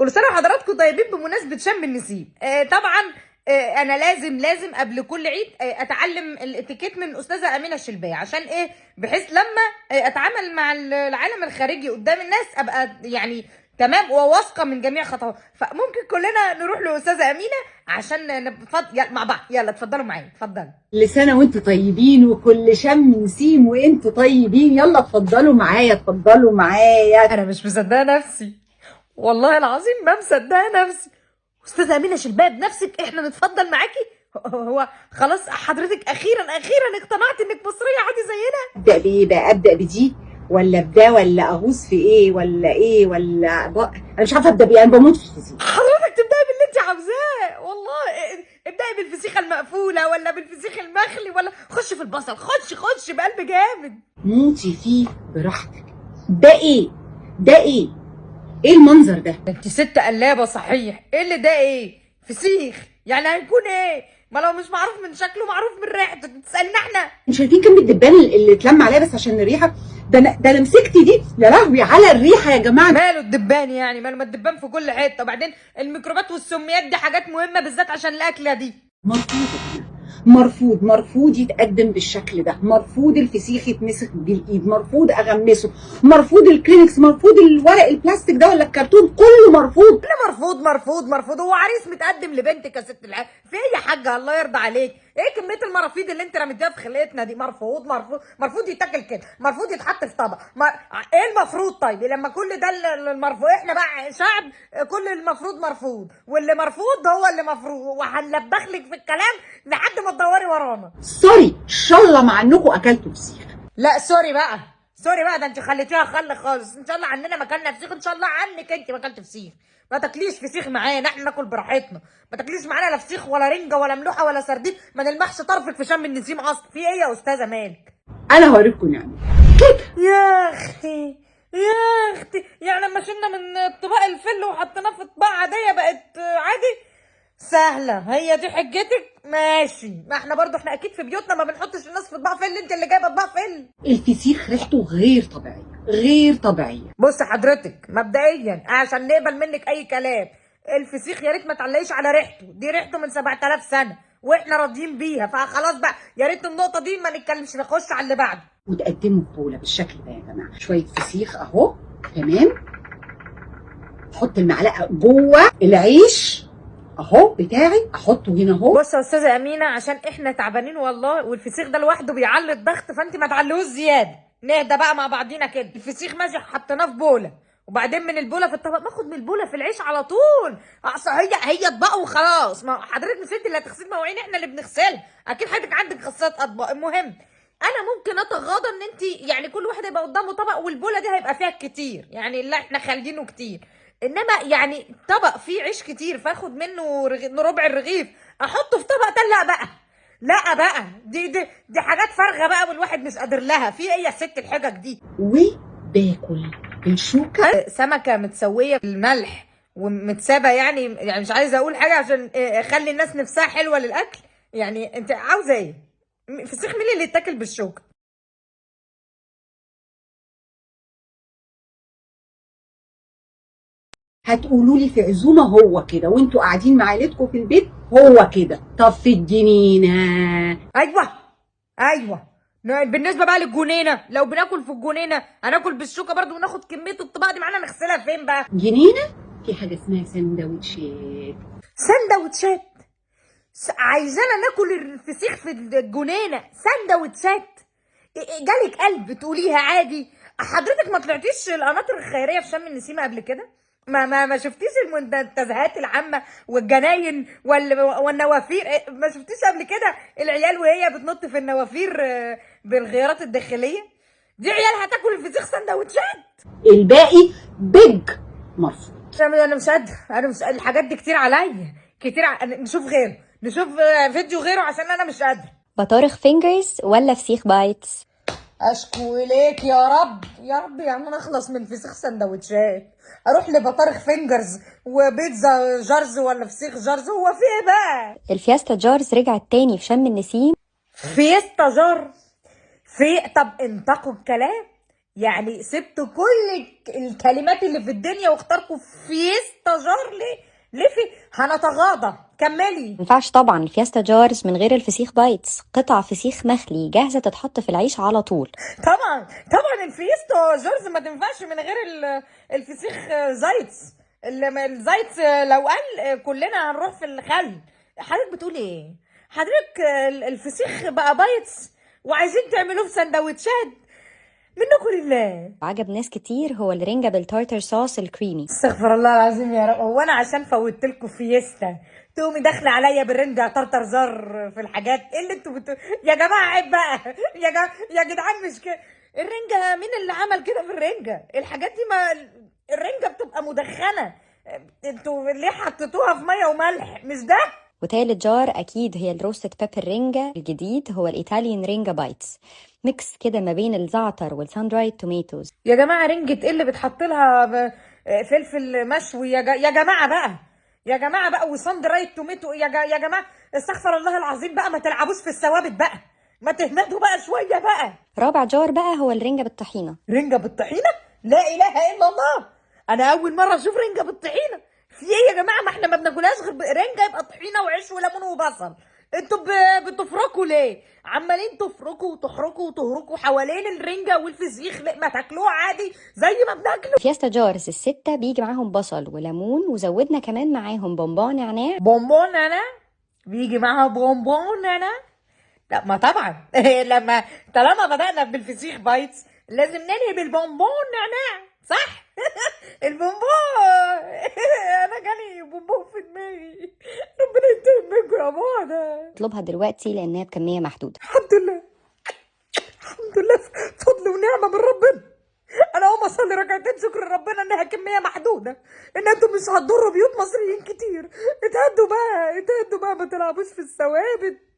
كل سنه وحضراتكم طيبين بمناسبه شم النسيم. طبعا انا لازم قبل كل عيد اتعلم الاتيكيت من استاذه امينه الشلبيه. عشان ايه؟ بحيث لما اتعامل مع العالم الخارجي قدام الناس ابقى يعني تمام وواثقه من جميع خطوات. فممكن كلنا نروح لاستاذه امينه عشان يلا مع بعض. يلا اتفضلوا معايا، اتفضلوا. كل سنة وانتوا طيبين وكل شم نسيم وانتوا طيبين. يلا اتفضلوا معايا اتفضلوا معايا. انا مش مصدقه نفسي، والله العظيم ما مصدقه نفسي. استاذه امينه شلبيه بنفسك احنا نتفضل معاكي؟ هو خلاص حضرتك اخيرا اقتنعت انك مصريه عادي زينا؟ ابدأ بايه بقى؟ ابدأ بدي ولا بده ولا اغوص في ايه ولا ايه ولا انا مش عارفه ابدا بايه. انا بموت في الفسيخ. حضرتك تبداي باللي انت عاوزاه والله. ابداي بالفسيخه المقفوله ولا بالفسيخ المخلي، ولا خش في البصل. خش بقلب جامد. موتي فيه براحتك. ده ايه؟ ده ايه؟ ايه المنظر ده؟ انت ست قلابه صحيح. ايه اللي ده؟ ايه فسيخ يعني؟ هيكون ايه؟ ما لو مش معروف من شكله معروف من ريحته تسالنا احنا؟ مش شايفين كم الدبان اللي اتلم عليها بس عشان الريحه؟ ده انا مسكت دي يا لهوي على الريحه يا جماعه. ماله الدبان يعني؟ ماله؟ ما الدبان في كل حته. وبعدين الميكروبات والسميات دي حاجات مهمه بالذات عشان الاكله دي. مرفوض يا جماعه. مرفوض يتقدم بالشكل ده. مرفوض الفسيخ يتمسك بالايد. مرفوض اغمسه. مرفوض الكلينكس. مرفوض الورق البلاستيك ده ولا الكرتون. كله مرفوض. لا مرفوض. هو عريس متقدم لبنتك يا ست العيال في ايه يا حاجه؟ الله يرضى عليك. ايه كميه المرافيض اللي انت رميتيها في خلقتنا دي؟ مرفوض يتاكل كده. مرفوض يتحط في طبق. ايه المفروض؟ طيب لما كل ده المرفوض، احنا بقى شعب كل المفروض مرفوض، واللي مرفوض هو اللي مفروض، وهنلبخ لك في الكلام لحد ما تدوري ورانا. سوري ان شاء الله مع انكم اكلتوا فسيخ. لا سوري بقى. ده انت خليتيها خل خالص. ان شاء الله عننا ما اكلنا فسيخ، ان شاء الله عنك انت ما اكلت فسيخ. ما تاكليش فسيخ معانا، احنا ناكل براحتنا. ما تاكليش معانا لا فسيخ ولا رنجه ولا ملوحه ولا سردين. ما نلمحش طرفك في شم النسيم اصلا. في ايه يا استاذه مالك؟ انا هوريكم يعني كده. يا اختي يعني لما شلنا من اطباق الفل وحطيناه في اطباق عاديه بقت عادي سهله؟ هي دي حجتك؟ ماشي. ما احنا برضو احنا اكيد في بيوتنا ما بنحطش الناس في اطباق فل. انت اللي جايبه اطباق فل. الفسيخ ريحته غير طبيعيه غير طبيعيه. بص حضرتك مبدئيا عشان نقبل منك اي كلام، الفسيخ يا ريت ما تعلقيش على ريحته. دي ريحته من 7000 سنه واحنا راضيين بيها، فخلاص بقى يا ريت النقطه دي ما نتكلمش، نخش على اللي بعده. وتقدموا في بوله بالشكل ده يا جماعه. شويه فسيخ اهو تمام. احط المعلقه جوه العيش اهو بتاعي. احطه هنا اهو. بص يا استاذه امينه، عشان احنا تعبانين والله، والفسيخ ده لوحده بيعلي الضغط، فانت ما تعلوش زياده. نهدى بقى مع بعضينا كده. الفسيخ ماشي حطيناه في بوله، وبعدين من البوله في الطبق باخد من البوله في العيش على طول. اصل هي اطباق وخلاص. ما حضرتك مش انت اللي هتغسلي مواعين، احنا اللي بنغسلها. اكيد حضرتك عندك غسالة اطباق. المهم انا ممكن اتغاضى ان انت يعني كل واحد يبقى قدامه طبق، والبوله دي هيبقى فيها كتير يعني اللي احنا خالدينه كتير. انما يعني طبق فيه عيش كتير فاخد منه ربع الرغيف احطه في طبق تاني؟ لا بقى، لا بقى. دي حاجات فارغه بقى والواحد مش قادر لها. في ايه يا ست الحجج دي؟ وباكل بالشوكه. سمكه متسويه بالملح ومتسابه يعني مش عايزه اقول حاجه عشان اخلي الناس نفسها حلوه للاكل. يعني انت عاوزه ايه؟ فسيخ مين اللي يتاكل بالشوكه؟ هتقولوا لي في عزومه هو كده وانتوا قاعدين مع عيلتكم في البيت هو كده. طب في الجنينه؟ ايوه. بالنسبه بقى للجنينه، لو بناكل في الجنينه هناكل بالشوكه برضو وناخد كميه الطباق دي معانا نغسلها فين بقى؟ جنينه في حاجه اسمها سندوتشات. سندوتشات؟ عايزانا ناكل الفسيخ في الجنينه سندوتشات؟ جالك قلب تقوليها عادي؟ حضرتك ما طلعتيش القناطر الخيريه في شم النسيم قبل كده؟ ما شفتيش المنتزهات العامه والجناين والنوافير؟ ما شفتيش قبل كده العيال وهي بتنط في النوافير بالغيارات الداخليه؟ دي عيال هتاكل الفسيخ سندوتشات. الباقي بيج مرفوض. انا مش قادره. الحاجات دي كتير عليا. نشوف غيره. نشوف فيديو غيره عشان انا مش قادره. بطارخ فينجرز ولا فسيخ بايتس؟ اشكو اليك يا رب يا رب. يعني انا اخلص من فسيخ سندوتشات اروح لبطارخ فينجرز وبيتزا جارز ولا فسيخ جارز؟ هو في ايه بقى؟ الفياستا جارز رجعت تاني في شم النسيم. فيستا جار؟ طب انتقوا الكلام. يعني سبتوا كل الكلمات اللي في الدنيا واخترتوا فيستا جار ليه؟ ليه هنتغاضى. كملي. مينفعش طبعا الفياستا جارز من غير الفسيخ بايتس، قطع فسيخ مخلي جاهزة تتحط في العيش على طول. طبعا الفيستا جارز ما تنفعش من غير الفسيخ زايتس. الزايتس لو قال كلنا هنروح في الخل. حضرتك بتقول ايه؟ حضرتك الفسيخ بقى بايتس وعايزين تعملوه في سندوتشات منكم لله. عجب ناس كتير هو الرنجة بالتارتر صوص الكريمي. استغفر الله العظيم يا رب. هو انا عشان فوتت لكم فيستا تقومي داخله عليا بالرنجه طرطر زر في الحاجات؟ ايه اللي انتوا يا جماعه عيب بقى. يا جدعان مش كده. الرنجه مين اللي عمل كده في الرنجه؟ الحاجات دي ما الرنجه بتبقى مدخنه. انتوا ليه حطيتوها في ميه وملح؟ مش ده. وتالت جار أكيد هي الروستد بيبر رينجا. الجديد هو الإيطاليان رينجا بايتس، ميكس كده ما بين الزعتر والسان درايد توميتوز. يا جماعه رنجه ايه اللي بتحط لها فلفل مشوي؟ يا جماعه بقى. يا جماعه بقى وصن درايد توميتو. يا جماعه استغفر الله العظيم بقى. ما تلعبوش في الثوابت بقى. ما تهمدوا بقى شويه بقى. رابع جار بقى هو الرنجة بالطحينة. رنجه بالطحينه؟ لا اله الا الله. انا اول مره اشوف رنجه بالطحينه. في ايه يا جماعه؟ ما احنا ما بناكلهاش غير رنجه يبقى طحينه وعيش وليمون وبصل. انتوا بتفركوا ليه؟ عمالين تفركوا وتحركوا وتهركوا حوالين الرنجه والفسيخ. ما تاكلوه عادي زي ما بناكله. فياستا جارز الستة بيجي معاهم بصل وليمون، وزودنا كمان معاهم بونبون نعناع. بونبون انا بيجي معاها بونبون انا. لا ما طبعا. طالما بدأنا بالفسيخ بايتس لازم ننهي بالبونبون نعناع، صح؟ البونبون. انا جالي بونبون في دماغي. ربنا ينتقم منكم يا ماما. اطلبها دلوقتي لأنها بكمية محدودة. الحمد لله. الحمد لله. فضل ونعمة من ربنا. انا اقوم اصلي ركعتين شكر ربنا انها كميه محدوده، ان انتوا مش هتضروا بيوت مصريين كتير. اتهدوا بقى ما تلعبوش في الثوابت.